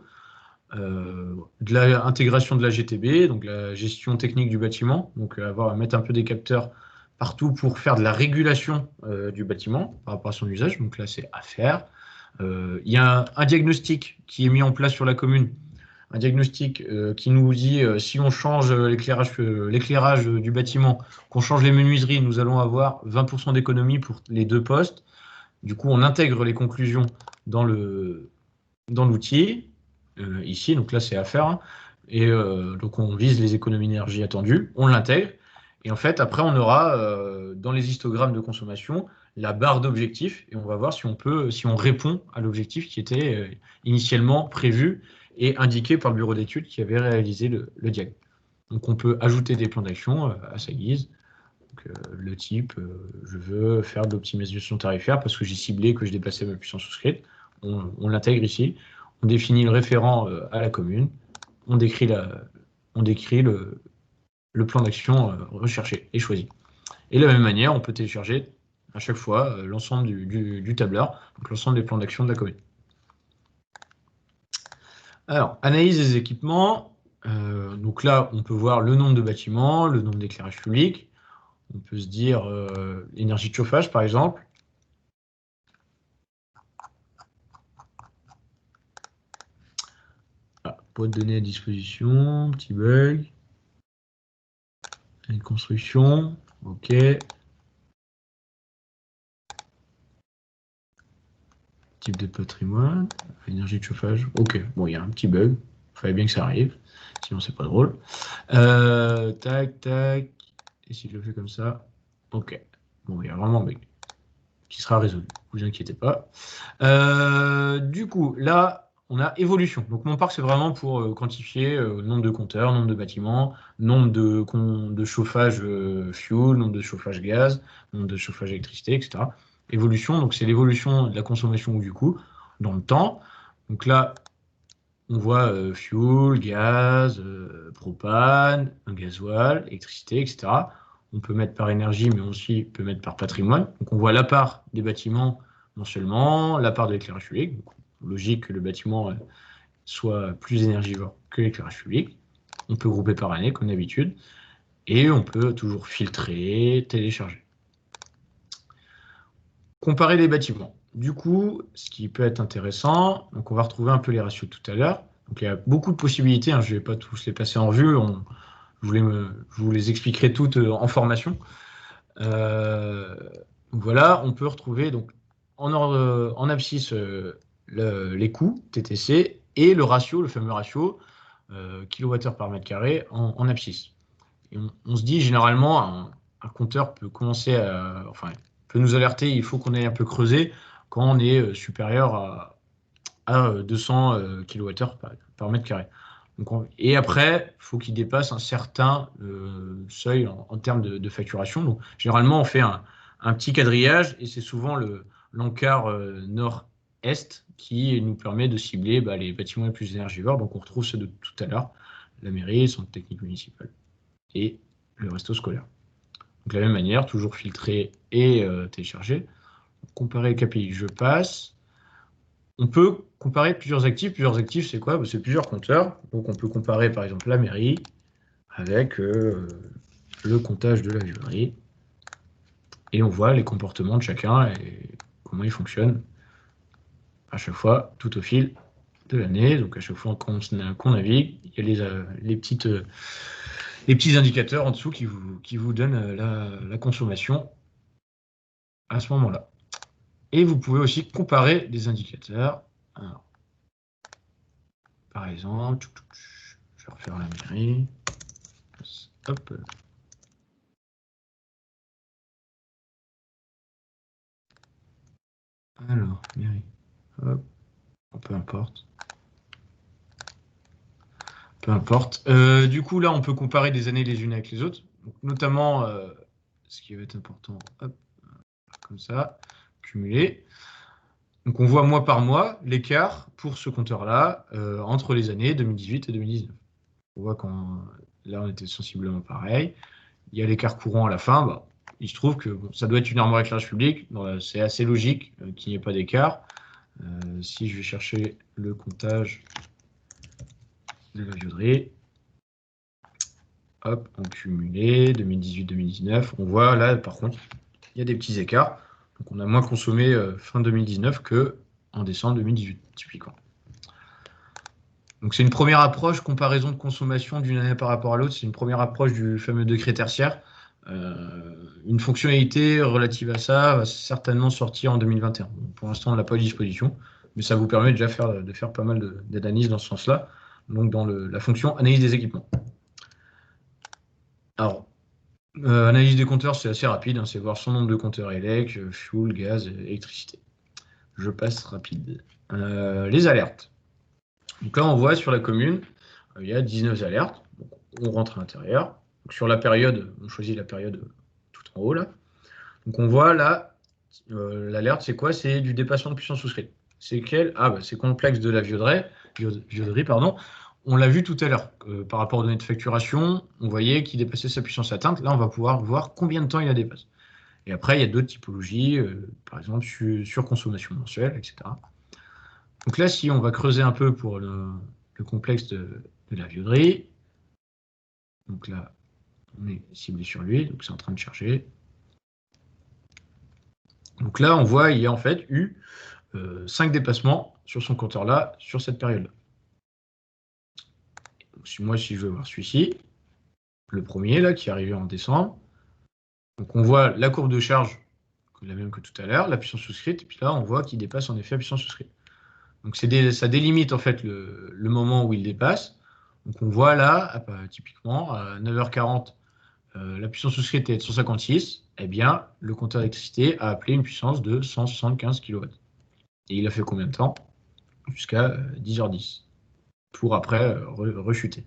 De l'intégration de la GTB, donc la gestion technique du bâtiment, donc mettre un peu des capteurs partout pour faire de la régulation du bâtiment par rapport à son usage, donc là c'est à faire. Il y a un diagnostic qui est mis en place sur la commune, un diagnostic qui nous dit si on change l'éclairage du bâtiment, qu'on change les menuiseries, nous allons avoir 20% d'économie pour les 2 postes. Du coup, on intègre les conclusions dans l'outil. Ici, donc là c'est à faire, hein. Et donc on vise les économies d'énergie attendues, on l'intègre, et en fait après on aura dans les histogrammes de consommation la barre d'objectifs, et on va voir si on répond à l'objectif qui était initialement prévu et indiqué par le bureau d'études qui avait réalisé le diag. Donc on peut ajouter des plans d'action à sa guise. Donc, le type, je veux faire de l'optimisation tarifaire parce que j'ai ciblé que je déplaçais ma puissance souscrite. On l'intègre ici. On définit le référent à la commune. On décrit le plan d'action recherché et choisi. Et de la même manière, on peut télécharger à chaque fois l'ensemble du tableur, donc l'ensemble des plans d'action de la commune. Alors, analyse des équipements. Donc là, on peut voir le nombre de bâtiments, le nombre d'éclairages publics. On peut se dire énergie de chauffage, par exemple. Ah, pas de données à disposition, petit bug. Une construction, ok. Type de patrimoine, énergie de chauffage, ok. Bon, il y a un petit bug, il fallait bien que ça arrive, sinon c'est pas drôle. Tac, tac. Et si je le fais comme ça, ok. Bon, il y a vraiment un bug qui sera résolu, ne vous inquiétez pas. Du coup, là, on a évolution. Donc mon parc, c'est vraiment pour quantifier nombre de compteurs, nombre de bâtiments, nombre de chauffage fuel, nombre de chauffage gaz, nombre de chauffage électricité, etc. Évolution, donc c'est l'évolution de la consommation ou du coût dans le temps. Donc là, on voit fuel, gaz, propane, un gasoil, électricité, etc. On peut mettre par énergie, mais aussi peut mettre par patrimoine. Donc on voit la part des bâtiments mensuellement, la part de l'éclairage public. Donc, logique que le bâtiment soit plus énergivore que l'éclairage public. On peut grouper par année, comme d'habitude. Et on peut toujours filtrer, télécharger. Comparer les bâtiments. Du coup, ce qui peut être intéressant, donc on va retrouver un peu les ratios tout à l'heure. Donc il y a beaucoup de possibilités, hein, je ne vais pas tous les passer en revue, je vous les expliquerai toutes en formation. Voilà, on peut retrouver donc, en abscisse les coûts TTC et le ratio, le fameux ratio kWh par mètre carré en abscisse. Et on se dit généralement, un compteur peut commencer peut nous alerter, il faut qu'on ait un peu creusé quand on est supérieur à 200 kWh par mètre carré. Et après, il faut qu'il dépasse un certain seuil en termes de facturation. Donc, généralement, on fait un petit quadrillage et c'est souvent l'encart nord-est qui nous permet de cibler les bâtiments les plus énergivores. Donc, on retrouve ceux de tout à l'heure, la mairie, le centre technique municipal et le resto scolaire. Donc, de la même manière, toujours filtrer et télécharger. Comparer les KPI, je passe. On peut comparer plusieurs actifs. Plusieurs actifs, c'est quoi? C'est plusieurs compteurs. Donc, on peut comparer, par exemple, la mairie avec le comptage de la viollerie. Et on voit les comportements de chacun et comment ils fonctionnent à chaque fois, tout au fil de l'année. Donc, à chaque fois qu'on navigue, il y a les petits indicateurs en dessous qui vous donnent la consommation à ce moment-là. Et vous pouvez aussi comparer des indicateurs. Alors, par exemple, je vais refaire la mairie. Hop. Alors, mairie. Hop. Peu importe. Peu importe. Du coup, là, on peut comparer des années les unes avec les autres. Donc, notamment, ce qui va être important, hop, comme ça, cumuler. Donc, on voit mois par mois l'écart pour ce compteur-là entre les années 2018 et 2019. On voit là, on était sensiblement pareil. Il y a l'écart courant à la fin. Il se trouve que ça doit être une armoire éclairage public. C'est assez logique qu'il n'y ait pas d'écart. Si je vais chercher le comptage de la viollerie, hop, en cumulé, 2018-2019, on voit là, par contre, il y a des petits écarts. Donc, on a moins consommé fin 2019 qu'en décembre 2018, typiquement. Donc, c'est une première approche, comparaison de consommation d'une année par rapport à l'autre. C'est une première approche du fameux décret tertiaire. Une fonctionnalité relative à ça va certainement sortir en 2021. Donc, pour l'instant, on ne l'a pas à disposition, mais ça vous permet déjà de faire pas mal d'analyses dans ce sens-là, donc dans la fonction analyse des équipements. Alors, analyse des compteurs, c'est assez rapide, c'est voir son nombre de compteurs élec, fuel, gaz, électricité. Je passe rapide. Les alertes. Donc là, on voit sur la commune, il y a 19 alertes. Donc, on rentre à l'intérieur. Sur la période, on choisit la période tout en haut là. Donc on voit là, l'alerte, c'est quoi? C'est du dépassement de puissance souscrite. C'est quel? C'est complexe de la viollerie, pardon. On l'a vu tout à l'heure, par rapport aux données de facturation, on voyait qu'il dépassait sa puissance atteinte. Là, on va pouvoir voir combien de temps il la dépasse. Et après, il y a d'autres typologies, par exemple surconsommation mensuelle, etc. Donc là, si on va creuser un peu pour le complexe de la viollerie, donc là, on est ciblé sur lui, donc c'est en train de charger. Donc là, on voit il y a en fait eu 5 dépassements sur son compteur-là, sur cette période-là. Moi, si je veux voir celui-ci, le premier, là, qui est arrivé en décembre, donc on voit la courbe de charge, la même que tout à l'heure, la puissance souscrite, et puis là, on voit qu'il dépasse en effet la puissance souscrite. Donc ça délimite en fait le moment où il dépasse. Donc on voit là, typiquement, à 9h40, la puissance souscrite est de 156, eh bien, le compteur d'électricité a appelé une puissance de 175 kW. Et il a fait combien de temps? Jusqu'à 10h10, pour après rechuter.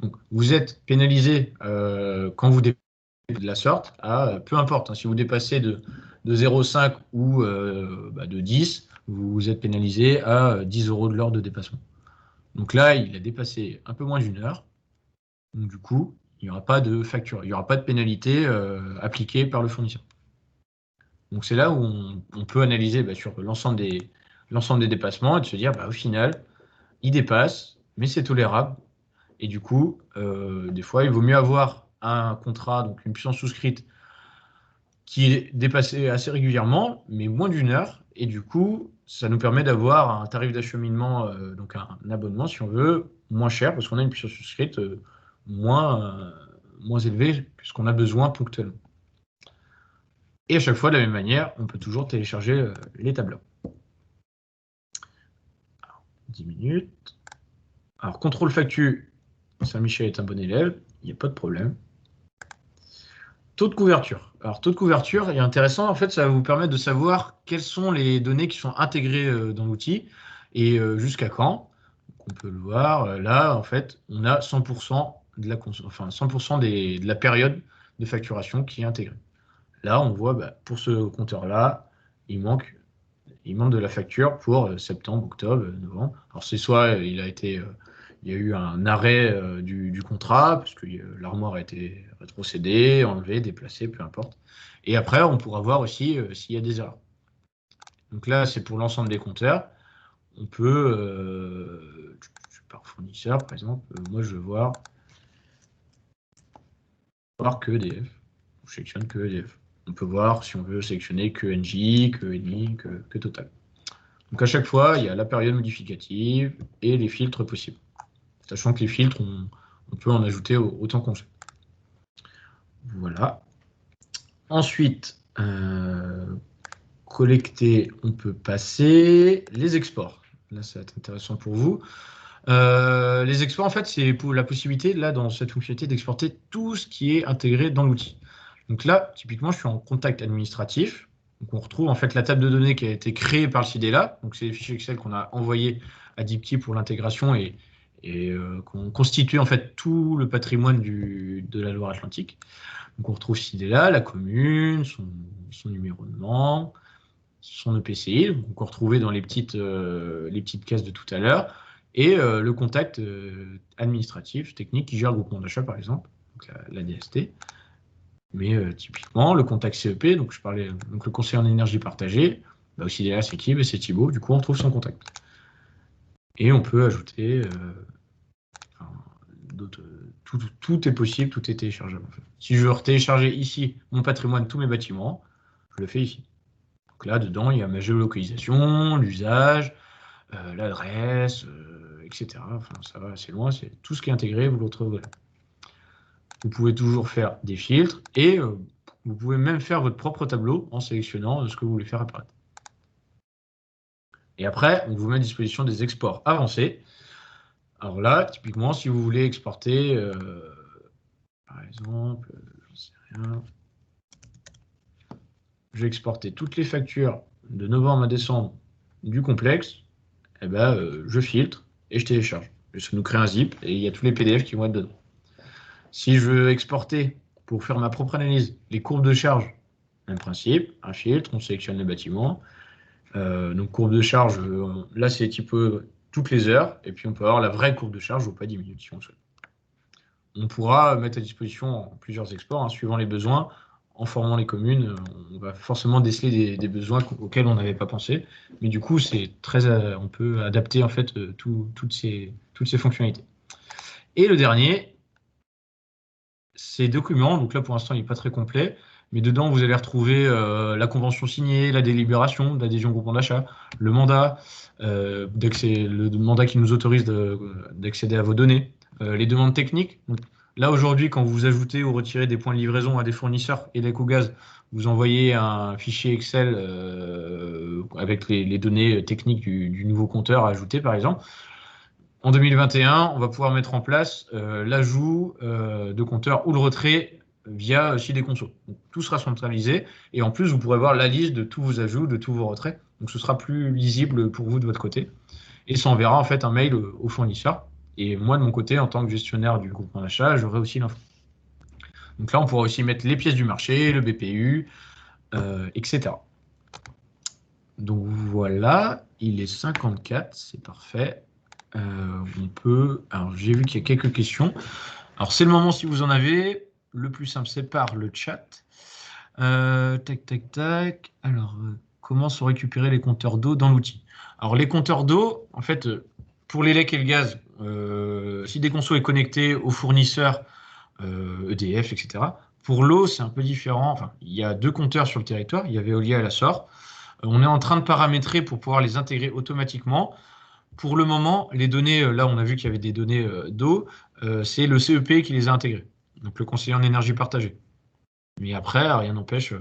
Donc, vous êtes pénalisé quand vous dépassez de la sorte, peu importe, si vous dépassez de 0,5 ou de 10, vous êtes pénalisé à 10 € de l'heure de dépassement. Donc là, il a dépassé un peu moins d'une heure. Donc du coup, il n'y aura pas de facture, il n'y aura pas de pénalité appliquée par le fournisseur. Donc c'est là où on peut analyser sur l'ensemble des dépassements et de se dire, au final, il dépasse, mais c'est tolérable. Et du coup, des fois, il vaut mieux avoir un contrat, donc une puissance souscrite, qui est dépassée assez régulièrement, mais moins d'une heure. Et du coup, ça nous permet d'avoir un tarif d'acheminement, donc un abonnement, si on veut, moins cher, parce qu'on a une puissance souscrite moins élevée, puisqu'on a besoin ponctuellement. Et à chaque fois, de la même manière, on peut toujours télécharger les tableaux. Alors, 10 minutes. Alors, contrôle factu, Saint-Michel est un bon élève, il n'y a pas de problème. Taux de couverture. Alors, taux de couverture est intéressant. En fait, ça va vous permettre de savoir quelles sont les données qui sont intégrées dans l'outil et jusqu'à quand. on peut le voir. Là, en fait, on a 100% de la, enfin, 100% de la période de facturation qui est intégrée. Là, on voit, pour ce compteur-là, il manque de la facture pour septembre, octobre, novembre. Alors, c'est soit il y a eu un arrêt du contrat, parce que l'armoire a été rétrocédée, enlevée, déplacée, peu importe. Et après, on pourra voir aussi s'il y a des erreurs. Donc là, c'est pour l'ensemble des compteurs. On peut, par fournisseur, par exemple, moi, je veux voir que EDF. Je sélectionne que EDF. On peut voir si on veut sélectionner que Engie, que Eni, que Total. Donc à chaque fois, il y a la période modificative et les filtres possibles. Sachant que les filtres, on peut en ajouter autant qu'on souhaite. Voilà. Ensuite, collecter, on peut passer les exports. Là, ça va être intéressant pour vous. Les exports, en fait, c'est pour la possibilité, là, dans cette fonctionnalité, d'exporter tout ce qui est intégré dans l'outil. Donc là, typiquement, je suis en contact administratif. Donc on retrouve en fait la table de données qui a été créée par le CIDELA. Donc c'est les fichiers Excel qu'on a envoyés à Deepkey pour l'intégration et qu'on constitue en fait tout le patrimoine de la Loire-Atlantique. Donc on retrouve CIDELA, la commune, son numéro de membre, son EPCI, donc on retrouve dans les petites cases de tout à l'heure, et le contact administratif, technique qui gère le groupement d'achat par exemple, donc la DST. Mais typiquement, le contact CEP, donc je parlais, donc le conseiller en énergie partagée, aussi derrière c'est qui? C'est Thibaut, du coup on trouve son contact. Et on peut ajouter d'autres. Tout est possible, tout est téléchargeable. En fait. Si je veux télécharger ici mon patrimoine, tous mes bâtiments, je le fais ici. Donc là, dedans, il y a ma géolocalisation, l'usage, l'adresse, etc. Enfin, ça va assez loin, c'est tout ce qui est intégré, vous le retrouverez. Vous pouvez toujours faire des filtres et vous pouvez même faire votre propre tableau en sélectionnant ce que vous voulez faire apparaître. Et après, on vous met à disposition des exports avancés. Alors là, typiquement, si vous voulez exporter, par exemple, j'en sais rien, je vais exporter toutes les factures de novembre à décembre du complexe, et je filtre et je télécharge. Ça nous crée un zip et il y a tous les PDF qui vont être dedans. Si je veux exporter pour faire ma propre analyse les courbes de charge, même principe, un filtre, on sélectionne les bâtiments. Donc courbe de charge, là c'est type toutes les heures, et puis on peut avoir la vraie courbe de charge ou pas 10 minutes si on le souhaite. On pourra mettre à disposition plusieurs exports, suivant les besoins. En formant les communes, on va forcément déceler des besoins auxquels on n'avait pas pensé. Mais du coup, on peut adapter en fait toutes ces fonctionnalités. Et le dernier, c'est documents. Donc là, pour l'instant, il n'est pas très complet. Mais dedans, vous allez retrouver la convention signée, la délibération d'adhésion au groupement d'achat, le mandat, le mandat qui nous autorise d'accéder à vos données, les demandes techniques. Donc, là, aujourd'hui, quand vous ajoutez ou retirez des points de livraison à des fournisseurs et d'Ecogaz, vous envoyez un fichier Excel avec les données techniques du nouveau compteur à ajouter, par exemple. En 2021, on va pouvoir mettre en place l'ajout de compteurs ou le retrait via aussi des consos. Donc, tout sera centralisé et en plus, vous pourrez voir la liste de tous vos ajouts, de tous vos retraits. Donc, ce sera plus lisible pour vous de votre côté. Et ça enverra en fait un mail au fournisseur. Et moi, de mon côté, en tant que gestionnaire du groupement d'achat, j'aurai aussi l'info. Donc là, on pourra aussi mettre les pièces du marché, le BPU, etc. Donc voilà, il est 54, c'est parfait. On peut. Alors, j'ai vu qu'il y a quelques questions. Alors, c'est le moment si vous en avez. Le plus simple, c'est par le chat. Tac, tac, tac. Alors, comment sont récupérés les compteurs d'eau dans l'outil? Alors, les compteurs d'eau, en fait, pour l'élec et le gaz, si des consos est connecté au fournisseur EDF, etc. Pour l'eau, c'est un peu différent. Enfin, il y a 2 compteurs sur le territoire. Il y a Veolia et la SOR. On est en train de paramétrer pour pouvoir les intégrer automatiquement. Pour le moment, les données, là on a vu qu'il y avait des données d'eau, c'est le CEP qui les a intégrées, donc le conseiller en énergie partagée. Mais après, rien n'empêche,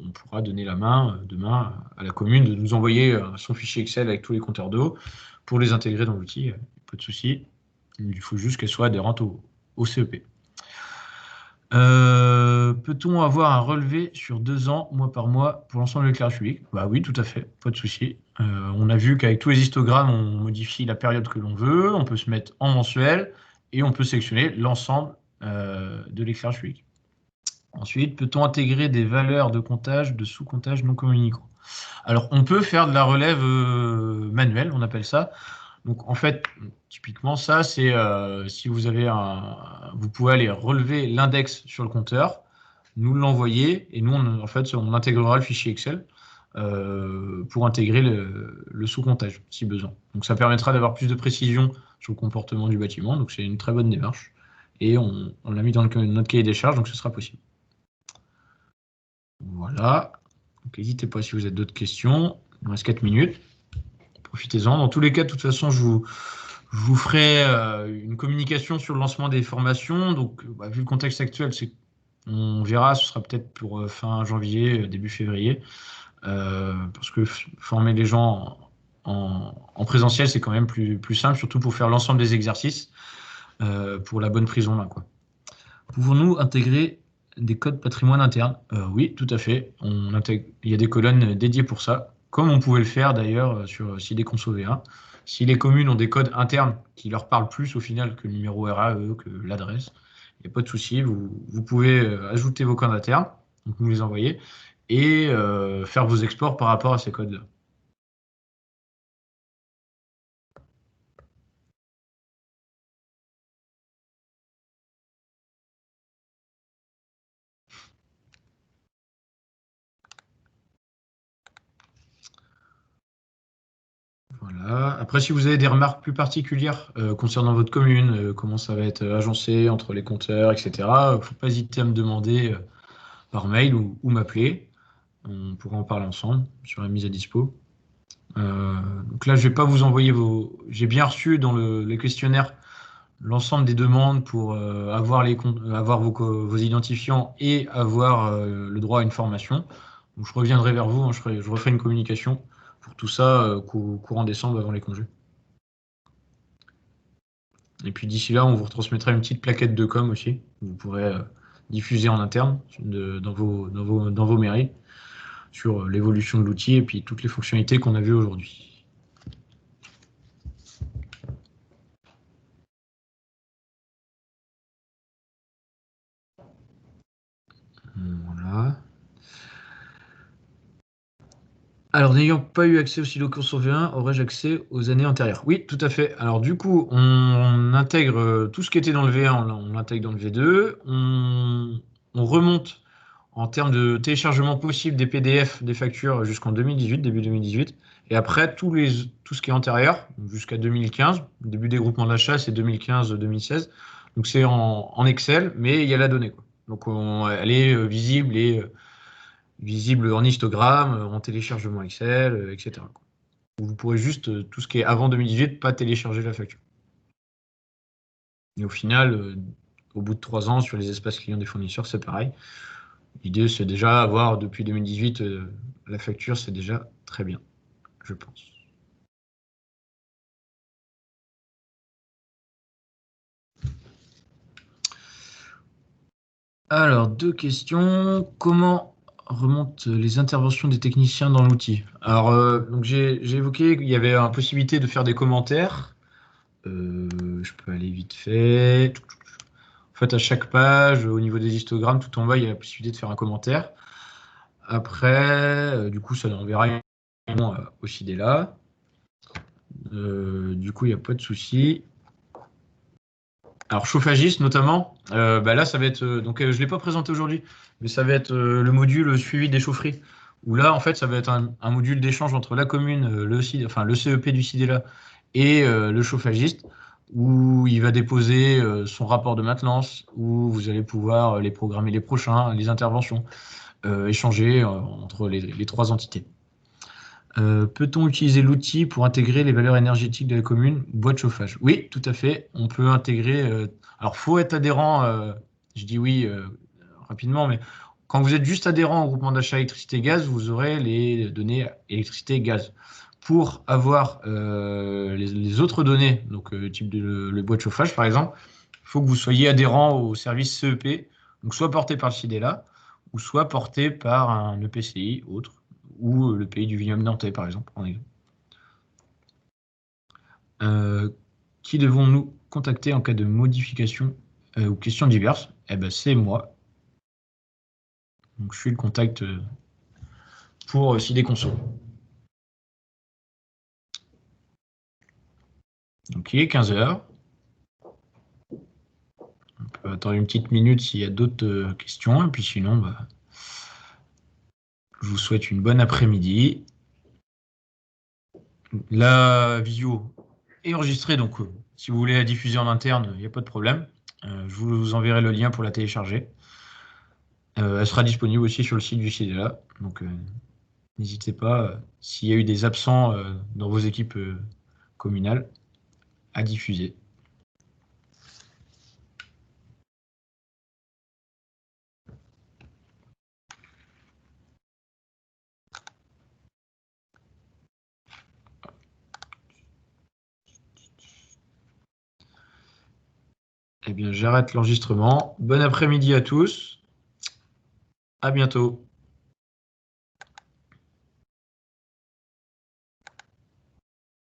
on pourra donner la main demain à la commune de nous envoyer son fichier Excel avec tous les compteurs d'eau pour les intégrer dans l'outil, pas de souci. Il faut juste qu'elles soient adhérentes au CEP. Peut-on avoir un relevé sur 2 ans, mois par mois, pour l'ensemble de l'éclairage public? Bah oui, tout à fait, pas de souci. On a vu qu'avec tous les histogrammes, on modifie la période que l'on veut, on peut se mettre en mensuel et on peut sélectionner l'ensemble de l'éclairage public. Ensuite, peut-on intégrer des valeurs de comptage, de sous-comptage non communicants? Alors, on peut faire de la relève manuelle, on appelle ça. Donc, en fait, typiquement, ça, c'est si vous avez vous pouvez aller relever l'index sur le compteur, nous l'envoyer, et nous, en fait, on intégrera le fichier Excel pour intégrer le sous-comptage, si besoin. Donc, ça permettra d'avoir plus de précision sur le comportement du bâtiment. Donc, c'est une très bonne démarche. Et on l'a mis dans notre cahier des charges, donc ce sera possible. Voilà. Donc, n'hésitez pas si vous avez d'autres questions. Il nous reste 4 minutes. Profitez-en. Dans tous les cas, de toute façon, je vous ferai une communication sur le lancement des formations. Donc, vu le contexte actuel, on verra, ce sera peut-être pour fin janvier, début février. Parce que former les gens en présentiel, c'est quand même plus simple, surtout pour faire l'ensemble des exercices, pour la bonne prise en main, quoi. Pouvons-nous intégrer des codes patrimoine interne? Oui, tout à fait. Il y a des colonnes dédiées pour ça, comme on pouvait le faire d'ailleurs sur CIDEConso V1. Si les communes ont des codes internes qui leur parlent plus au final que le numéro RAE, que l'adresse, il n'y a pas de souci. Vous pouvez ajouter vos codes internes, donc nous les envoyer, et faire vos exports par rapport à ces codes-là. Voilà. Après, si vous avez des remarques plus particulières concernant votre commune, comment ça va être agencé entre les compteurs, etc., il ne faut pas hésiter à me demander par mail ou m'appeler. On pourra en parler ensemble sur la mise à dispo. Donc là, je ne vais pas vous envoyer vos... J'ai bien reçu dans les questionnaires l'ensemble des demandes pour avoir vos identifiants et avoir le droit à une formation. Donc, je reviendrai vers vous, hein, je referai une communication pour tout ça courant décembre avant les congés. Et puis d'ici là, on vous retransmettra une petite plaquette de com aussi. Vous pourrez diffuser en interne dans vos mairies sur l'évolution de l'outil et puis toutes les fonctionnalités qu'on a vues aujourd'hui. Voilà. Alors, n'ayant pas eu accès au CIDEConso V1, aurais-je accès aux années antérieures? Oui, tout à fait. Alors, du coup, on intègre tout ce qui était dans le V1, on l'intègre dans le V2. On remonte en termes de téléchargement possible des PDF, des factures jusqu'en 2018, début 2018. Et après, tout ce qui est antérieur, jusqu'à 2015, début des groupements d'achat, c'est 2015-2016. Donc, c'est en Excel, mais il y a la donnée, quoi. Donc, elle est visible et visible en histogramme, en téléchargement Excel, etc., quoi. Vous pourrez juste, tout ce qui est avant 2018, pas télécharger la facture. Et au final, au bout de 3 ans, sur les espaces clients des fournisseurs, c'est pareil. L'idée, c'est déjà avoir depuis 2018 la facture, c'est déjà très bien, je pense. Alors, 2 questions. Comment remontent les interventions des techniciens dans l'outil? Alors, donc j'ai évoqué qu'il y avait la possibilité de faire des commentaires. Je peux aller vite fait. En fait, à chaque page, au niveau des histogrammes, tout en bas, il y a la possibilité de faire un commentaire. Après, du coup, ça enverra aussi des là. Du coup, il n'y a pas de souci. Alors, chauffagiste notamment, là, ça va être. Donc, je ne l'ai pas présenté aujourd'hui, mais ça va être le module suivi des chaufferies. Où là, en fait, ça va être un module d'échange entre la commune, le CEP du CIDELA et le chauffagiste, où il va déposer son rapport de maintenance, où vous allez pouvoir les programmer les prochains, les interventions, échanger entre les 3 entités. Peut-on utiliser l'outil pour intégrer les valeurs énergétiques de la commune, boîte chauffage? Oui, tout à fait. On peut intégrer. Alors, faut être adhérent. Je dis oui rapidement, mais quand vous êtes juste adhérent au groupement d'achat électricité-gaz, vous aurez les données électricité-gaz. Pour avoir les autres données, donc type le boîte chauffage par exemple, il faut que vous soyez adhérent au service CEP, donc soit porté par le CIDELA, ou soit porté par un EPCI autre, ou le pays du vignoble nantais, par exemple, en exemple. Qui devons-nous contacter en cas de modification ou questions diverses? Eh ben, c'est moi. Donc, je suis le contact pour CD Conso. Ok, 15 h. On peut attendre une petite minute s'il y a d'autres questions. Et puis sinon, bah, je vous souhaite une bonne après-midi. La visio est enregistrée, donc si vous voulez la diffuser en interne, il n'y a pas de problème. Je vous enverrai le lien pour la télécharger. Elle sera disponible aussi sur le site du CDA. Donc n'hésitez pas, s'il y a eu des absents dans vos équipes communales, à diffuser. Eh bien, j'arrête l'enregistrement. Bon après-midi à tous. À bientôt.